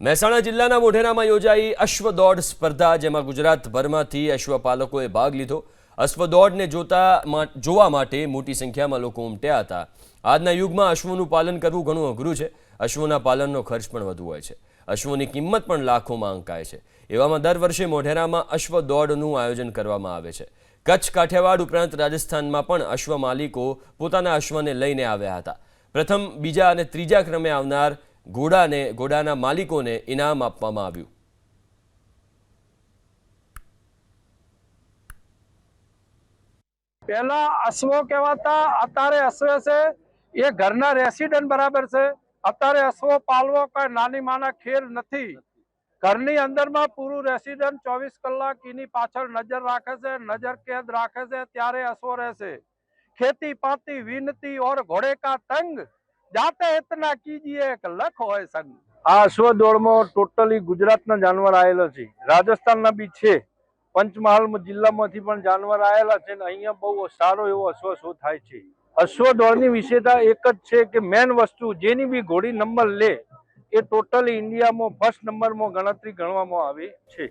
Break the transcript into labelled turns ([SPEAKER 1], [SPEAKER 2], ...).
[SPEAKER 1] મહેસાણા જિલ્લાના મોઢેરામાં યોજાઈ અશ્વ દોડ સ્પર્ધા, જેમાં ગુજરાતભરમાંથી અશ્વપાલકોએ ભાગ લીધો। અશ્વ દોડને જોવા માટે મોટી સંખ્યામાં લોકો ઉમટ્યા હતા। આજના યુગમાં અશ્વનું પાલન કરવું ઘણું અઘરું છે। અશ્વના પાલનનો ખર્ચ પણ વધુ હોય છે। અશ્વની કિંમત પણ લાખોમાં આંકાય છે। એવામાં દર વર્ષે મોઢેરામાં અશ્વ દોડનું આયોજન કરવામાં આવે છે। કચ્છ, કાઠિયાવાડ ઉપરાંત રાજસ્થાનમાં પણ અશ્વ માલિકો પોતાના અશ્વને લઈને આવ્યા હતા। પ્રથમ, બીજા અને ત્રીજા ક્રમે આવનાર ઘોડાના માલિકોને ઇનામ આપવામાં આવ્યું।
[SPEAKER 2] पहला अश्वो कहवाता, अतारे अश्वे से ये घरना रेसिडेंट बराबर से। अतारे अश्वो पालवो कोई नानी माना खेल नहीं। घरनी अंदर में पूरू रेसिडेंट 24 कलाक इनी पाछळ नजर राखे से, नजर कैद राखे से, त्यारे अश्वो रहसे। खेती पाती विनती और घोड़े का तंग, जाते इतना कीजिए एक लख होय संग। आ अश्व दौड़ में टोटली गुजरातना जानवर आयेला छे, राजस्थानना बी छे, पंचमहाल जिल्लामांथी पण जानवर आयेला छे। अहींया बहु सारो एवो अश्व शो थाय छे। अश्व दौड़नी विशेषता एक ज छे के मेन वस्तु जेनी बी घोड़ी नंबर ले ए टोटली इंडिया में फर्स्ट नंबर में गणतरी गणवामां आवे छे।